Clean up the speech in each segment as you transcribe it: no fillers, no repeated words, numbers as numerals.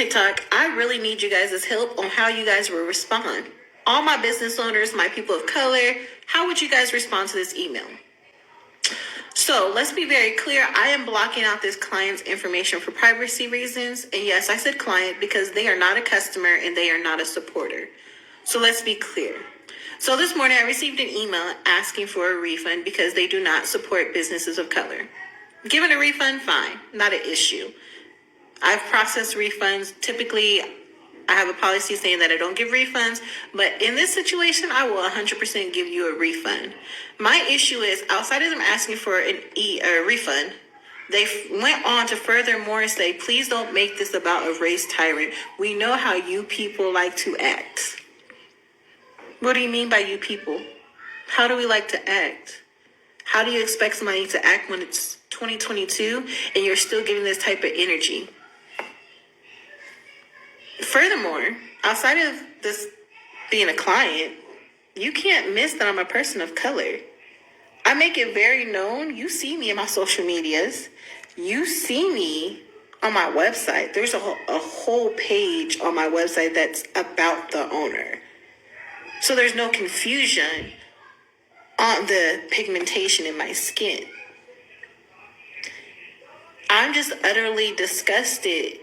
TikTok, I really need you guys' help on how you guys will respond. All my business owners, my people of color, how would you guys respond to this email? So let's be very clear. I am blocking out this client's information for privacy reasons. And yes, I said client because they are not a customer and they are not a supporter. So let's be clear. So this morning I received an email asking for a refund because they do not support businesses of color. Given a refund, fine, not an issue. I've processed refunds. Typically, I have a policy saying that I don't give refunds, but in this situation, I will 100% give you a refund. My issue is, outside of them asking for a refund, they went on to furthermore say, please don't make this about a race tyrant. We know how you people like to act. What do you mean by you people? How do we like to act? How do you expect somebody to act when it's 2022 and you're still giving this type of energy? Furthermore, outside of this being a client, you can't miss that I'm a person of color. I make it very known. You see me in my social medias. You see me on my website. There's a whole page on my website that's about the owner. So there's no confusion on the pigmentation in my skin. I'm just utterly disgusted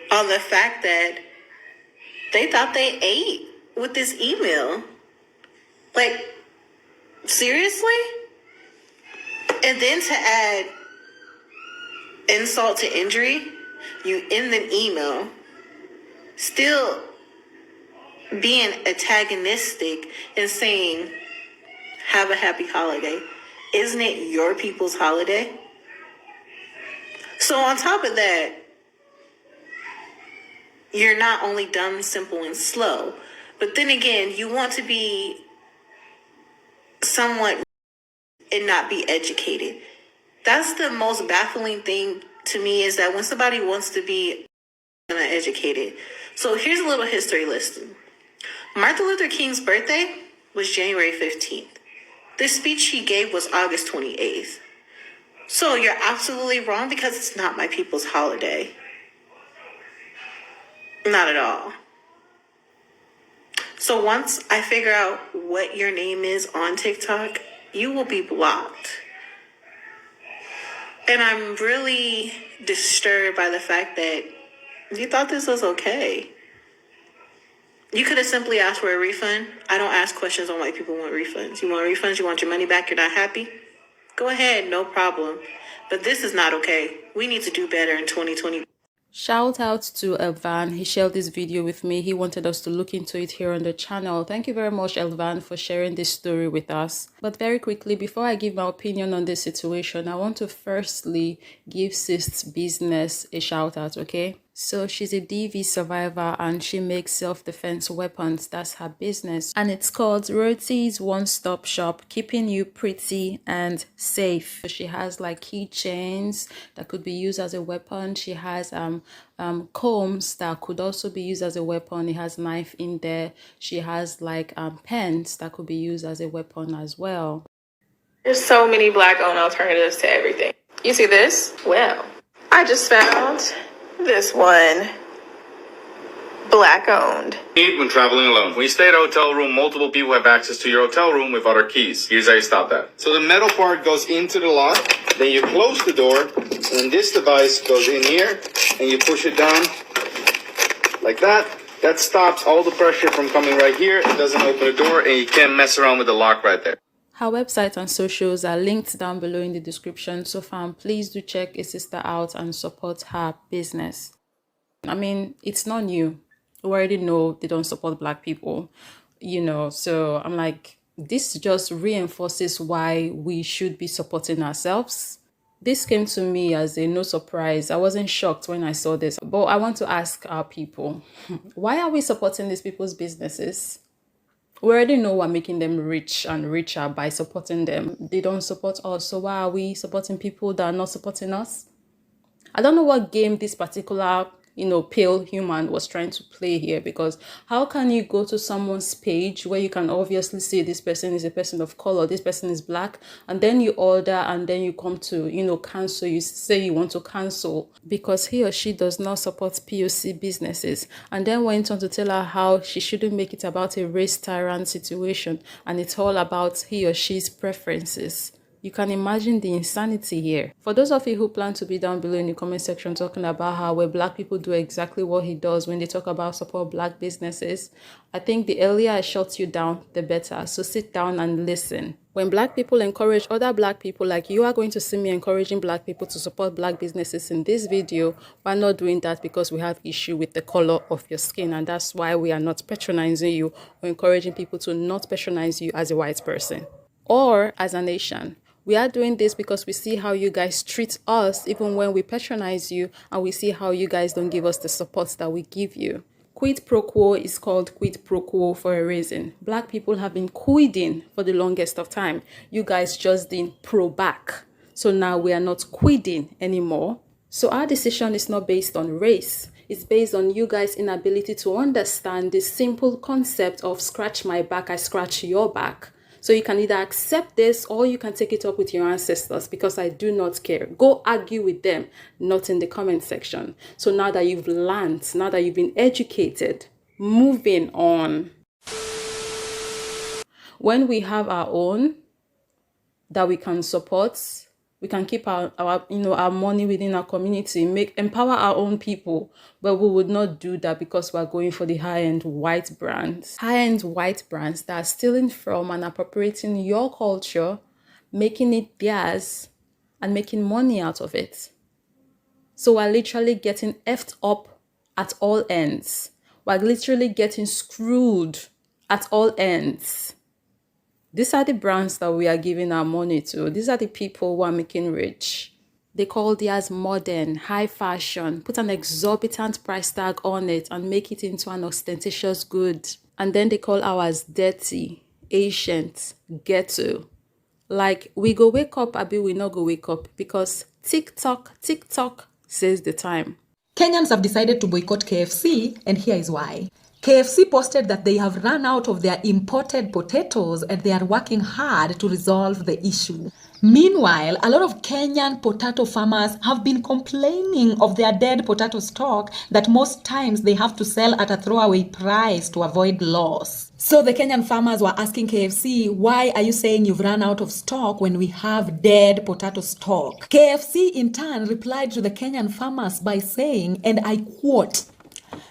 on the fact that they thought they ate with this email. Like, seriously? And then to add insult to injury, you end an email still being antagonistic and saying, have a happy holiday. Isn't it your people's holiday? So on top of that, you're not only dumb, simple, and slow, but then again, you want to be somewhat and not be educated. That's the most baffling thing to me, is that when somebody wants to be uneducated. So here's a little history lesson. Martin Luther King's birthday was January 15th. The speech he gave was August 28th. So you're absolutely wrong because it's not my people's holiday. Not at all. So once I figure out what your name is on TikTok, you will be blocked. And I'm really disturbed by the fact that you thought this was okay. You could have simply asked for a refund. I don't ask questions on why people want refunds. You want refunds? You want your money back? You're not happy? Go ahead, no problem. But this is not okay. We need to do better in 2020. Shout out to Elvan. He shared this video with me. He wanted us to look into it here on the channel. Thank you very much, Elvan, for sharing this story with us. But very quickly, before I give my opinion on this situation, I want to firstly give Sis Business a shout out, okay? So she's a DV survivor and she makes self-defense weapons. That's her business. And it's called Roti's One-Stop Shop, keeping you pretty and safe. She has like keychains that could be used as a weapon. She has combs that could also be used as a weapon. It has knife in there. She has like pens that could be used as a weapon as well. There's so many Black-owned alternatives to everything. You see this? Well, I just found this one, Black-owned. When traveling alone. When you stay at a hotel room, multiple people have access to your hotel room without our keys. Here's how you stop that. So the metal part goes into the lock, then you close the door, and this device goes in here, and you push it down like that. That stops all the pressure from coming right here. It doesn't open the door, and you can't mess around with the lock right there. Her website and socials are linked down below in the description. So fam, please do check a sister out and support her business. I mean, it's not new. We already know they don't support Black people, you know. So I'm like, this just reinforces why we should be supporting ourselves. This came to me as a no surprise. I wasn't shocked when I saw this. But I want to ask our people, why are we supporting these people's businesses? We already know we're making them rich and richer by supporting them. They don't support us, so why are we supporting people that are not supporting us? I don't know what game this particular pale human was trying to play here, because how can you go to someone's page where you can obviously see this person is a person of color, this person is black, and then you order, and then you come to cancel, you say you want to cancel because he or she does not support POC businesses, and then went on to tell her how she shouldn't make it about a race tyrant situation and it's all about he or she's preferences. You can imagine the insanity here. For those of you who plan to be down below in the comment section talking about how where black people do exactly what he does when they talk about support black businesses, I think the earlier I shut you down, the better. So sit down and listen. When black people encourage other black people, like you are going to see me encouraging black people to support black businesses in this video, we're not doing that because we have issue with the color of your skin, and that's why we are not patronizing you or encouraging people to not patronize you as a white person or as a nation. We are doing this because we see how you guys treat us even when we patronize you, and we see how you guys don't give us the support that we give you. Quid pro quo is called quid pro quo for a reason. Black people have been quidding for the longest of time. You guys just didn't pro back. So now we are not quidding anymore. So our decision is not based on race. It's based on you guys' inability to understand the simple concept of scratch my back, I scratch your back. So you can either accept this or you can take it up with your ancestors, because I do not care. Go argue with them, not in the comment section. So now that you've learned, now that you've been educated, moving on. When we have our own that we can support, we can keep our money within our community, empower our own people, but we would not do that because we're going for the high-end white brands. High-end white brands that are stealing from and appropriating your culture, making it theirs, and making money out of it. So we're literally getting effed up at all ends. We're literally getting screwed at all ends. These are the brands that we are giving our money to. These are the people who are making rich. They call theirs modern, high fashion, put an exorbitant price tag on it and make it into an ostentatious good. And then they call ours dirty, ancient, ghetto. Like, we go wake up, abi we not go wake up, because TikTok says the time. Kenyans have decided to boycott KFC, and here is why. KFC posted that they have run out of their imported potatoes and they are working hard to resolve the issue. Meanwhile, a lot of Kenyan potato farmers have been complaining of their dead potato stock that most times they have to sell at a throwaway price to avoid loss. So the Kenyan farmers were asking KFC, why are you saying you've run out of stock when we have dead potato stock? KFC in turn replied to the Kenyan farmers by saying, and I quote,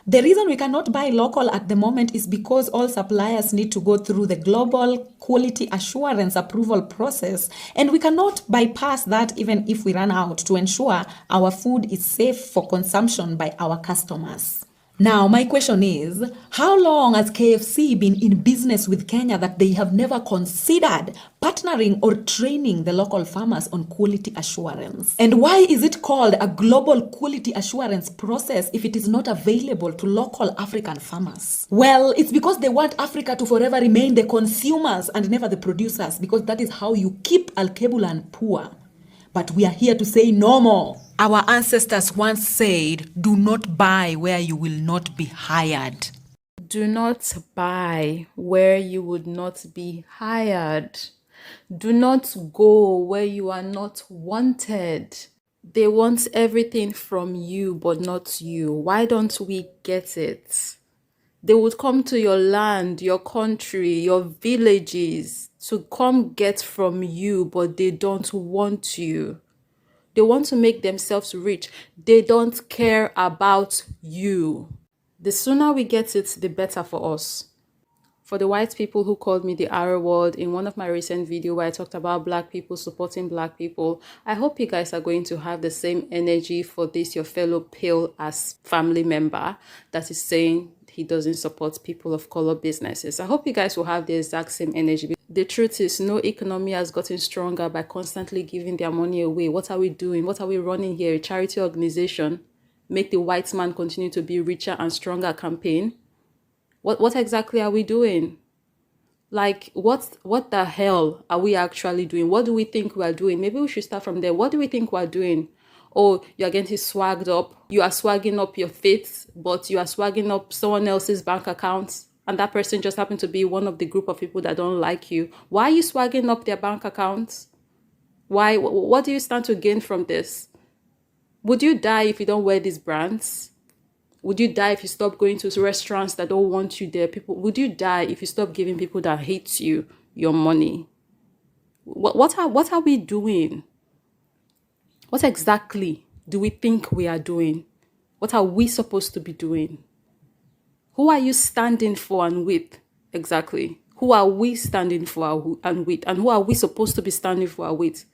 "The reason we cannot buy local at the moment is because all suppliers need to go through the global quality assurance approval process, and we cannot bypass that even if we run out, to ensure our food is safe for consumption by our customers." Now, my question is, how long has KFC been in business with Kenya that they have never considered partnering or training the local farmers on quality assurance? And why is it called a global quality assurance process if it is not available to local African farmers? Well, it's because they want Africa to forever remain the consumers and never the producers, because that is how you keep Al-Kebulan poor. But we are here to say no more. Our ancestors once said, do not buy where you will not be hired. Do not buy where you would not be hired. Do not go where you are not wanted. They want everything from you, but not you. Why don't we get it? They would come to your land, your country, your villages to come get from you, but they don't want you. They want to make themselves rich. They don't care about you. The sooner we get it, the better for us. For the white people who called me the R word in one of my recent videos where I talked about black people supporting black people, I hope you guys are going to have the same energy for this, your fellow pale as family member that is saying he doesn't support people of color businesses. I hope you guys will have the exact same energy. The truth is, no economy has gotten stronger by constantly giving their money away. What are we doing? What are we running here? A charity organization? Make the white man continue to be richer and stronger campaign? What exactly are we doing? Like, what the hell are we actually doing? What do we think we are doing? Maybe we should start from there. What do we think we're doing? oh, you are getting swagged up. You are swagging up your faith, but you are swagging up someone else's bank account, and that person just happened to be one of the group of people that don't like you. Why are you swagging up their bank accounts? Why? What do you stand to gain from this? Would you die if you don't wear these brands? Would you die if you stop going to restaurants that don't want you there? Would you die if you stop giving people that hate you your money? What are we doing? What exactly do we think we are doing? What are we supposed to be doing? Who are you standing for and with? Exactly. Who are we standing for and with? And who are we supposed to be standing for and with?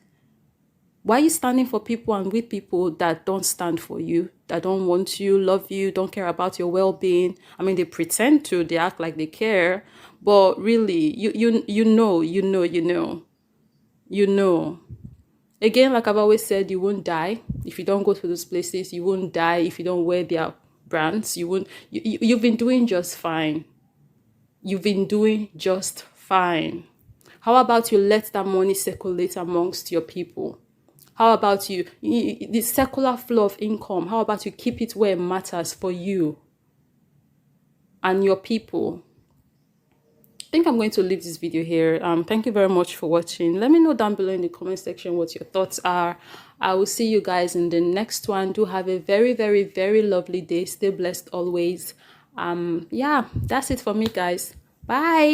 Why are you standing for people and with people that don't stand for you, that don't want you, love you, don't care about your well-being? I mean, they pretend to, they act like they care, but really, you know. Again, like I've always said, you won't die if you don't go to those places. You won't die if you don't wear their brands. You've been doing just fine. You've been doing just fine. How about you let that money circulate amongst your people? How about the circular flow of income? How about you keep it where it matters for you and your people? I think I'm going to leave this video here. Thank you very much for watching. Let me know down below in the comment section what your thoughts are. I will see you guys in the next one. Do have a very, very, very lovely day. Stay blessed always. Yeah, that's it for me, guys. Bye.